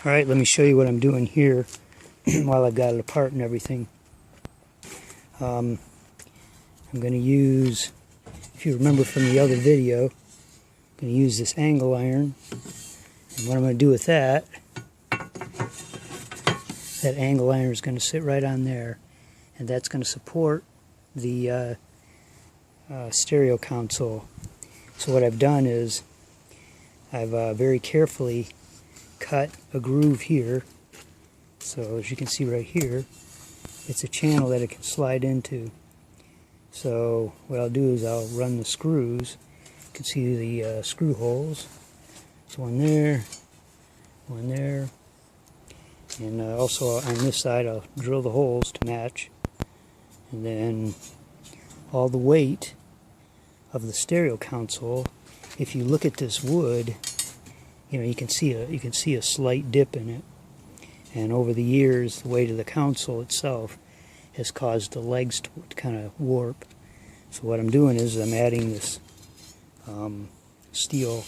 Alright, let me show you what I'm doing here while I've got it apart and everything. I'm going to use, if you remember from the other video, I'm going to use this angle iron. And what I'm going to do with that angle iron is going to sit right on there. And that's going to support the stereo console. So what I've done is I've very carefully cut a groove here. So as you can see right here, it's a channel that it can slide into. So what I'll do is I'll run the screws. You can see the screw holes. So one there, and also on this side I'll drill the holes to match. And then all the weight of the stereo console, if you look at this wood, you know, you can see a slight dip in it. And over the years, the weight of the console itself has caused the legs to kind of warp. So what I'm doing is I'm adding this steel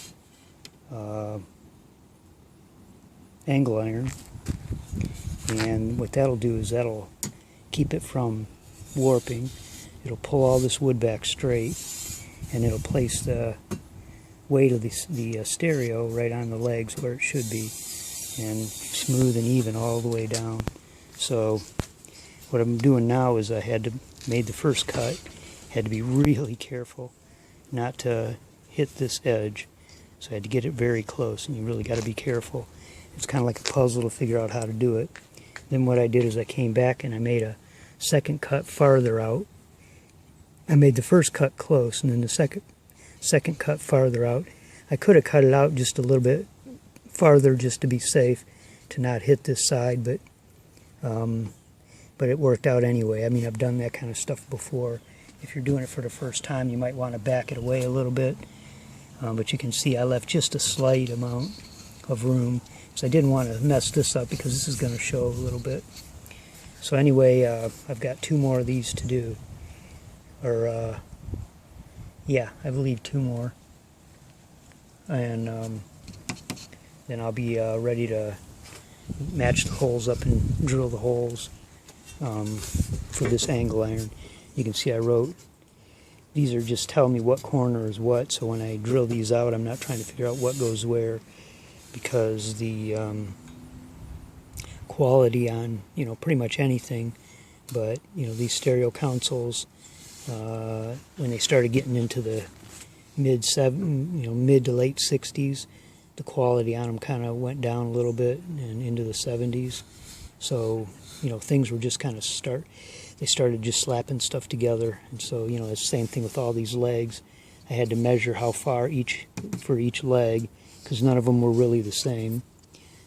angle iron, and what that'll do is that'll keep it from warping. It'll pull all this wood back straight, and it'll place the weight of the stereo right on the legs where it should be, and smooth and even all the way down. So what I'm doing now is I made the first cut, had to be really careful not to hit this edge. So I had to get it very close, and you really got to be careful. It's kind of like a puzzle to figure out how to do it. Then what I did is I came back and I made a second cut farther out. I made the first cut close, and then the second cut farther out. I could have cut it out just a little bit farther just to be safe, to not hit this side, but it worked out anyway. I mean, I've done that kind of stuff before. If you're doing it for the first time, you might want to back it away a little bit. But you can see I left just a slight amount of room, so I didn't want to mess this up because this is going to show a little bit. So anyway, I've got 2 more of these to do. Or, yeah, I believe 2 more. And then I'll be ready to match the holes up and drill the holes for this angle iron. You can see I wrote, these are just telling me what corner is what, so when I drill these out, I'm not trying to figure out what goes where, because the quality on, you know, pretty much anything, but, you know, these stereo consoles, when they started getting into the mid to late 60s, the quality on them kind of went down a little bit and into the 70s. So, you know, things were just kind of they started just slapping stuff together. And so, you know, it's the same thing with all these legs. I had to measure how far for each leg, because none of them were really the same.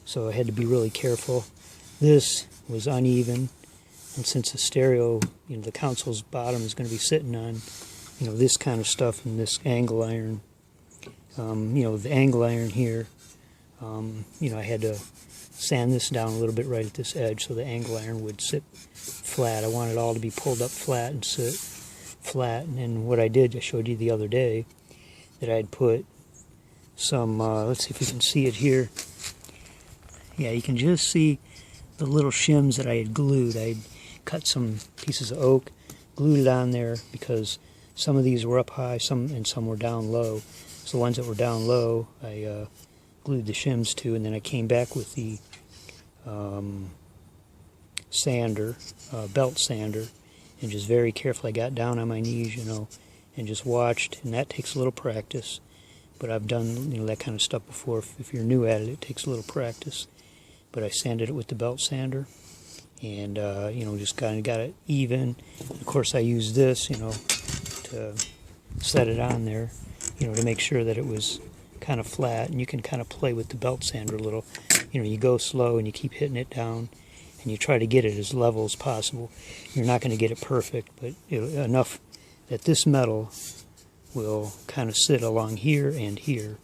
So I had to be really careful. This was uneven, and since the stereo, you know, the console's bottom is going to be sitting on, you know, this kind of stuff and this angle iron. You know, the angle iron here, you know, I had to sand this down a little bit right at this edge so the angle iron would sit flat. I wanted it all to be pulled up flat and sit flat. And then what I did, I showed you the other day, that I'd put some, let's see if you can see it here. Yeah, you can just see the little shims that I had glued. I had cut some pieces of oak, glued it on there, because some of these were up high, and some were down low. So the ones that were down low, I glued the shims to, and then I came back with the sander, belt sander, and just very carefully I got down on my knees, you know, and just watched. And that takes a little practice, but I've done, you know, that kind of stuff before. If you're new at it, it takes a little practice. But I sanded it with the belt sander, and you know, just kind of got it even. Of course, I used this, you know, to set it on there, you know, to make sure that it was kind of flat. And you can kind of play with the belt sander a little. You know, you go slow and you keep hitting it down, and you try to get it as level as possible. You're not going to get it perfect, but enough that this metal will kind of sit along here and here,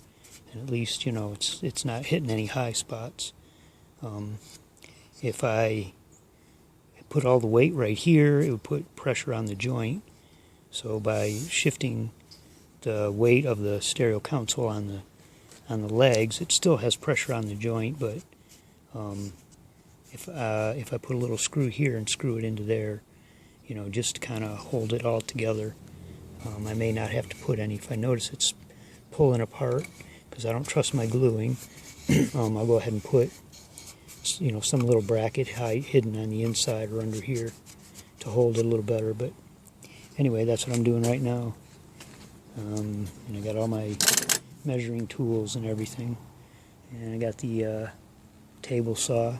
and at least, you know, it's not hitting any high spots. If I put all the weight right here, it would put pressure on the joint. So by shifting the weight of the stereo console on the legs, it still has pressure on the joint, but If I put a little screw here and screw it into there, you know, just to kind of hold it all together. I may not have to put any. If I notice it's pulling apart, because I don't trust my gluing, I'll go ahead and put, you know, some little bracket hidden on the inside or under here to hold it a little better. But anyway, that's what I'm doing right now. And I got all my measuring tools and everything, and I got the table saw.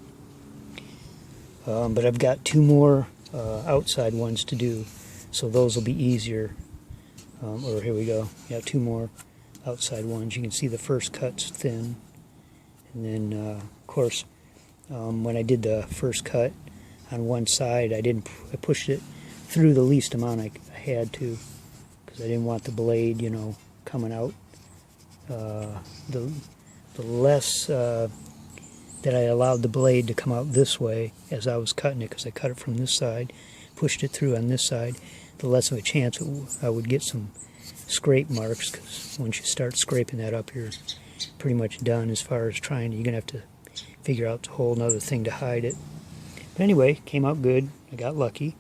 But I've got 2 more outside ones to do, so those will be easier. Or here we go. Yeah, 2 more outside ones. You can see the first cut's thin, and then of course when I did the first cut on one side, I pushed it through the least amount I had to, because I didn't want the blade, you know, coming out. The less that I allowed the blade to come out this way as I was cutting it, because I cut it from this side, pushed it through on this side, the less of a chance I would get some scrape marks, because once you start scraping that up, you're pretty much done as far as trying. You're going to have to figure out a whole nother thing to hide it. But anyway, came out good. I got lucky.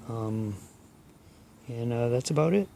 And that's about it.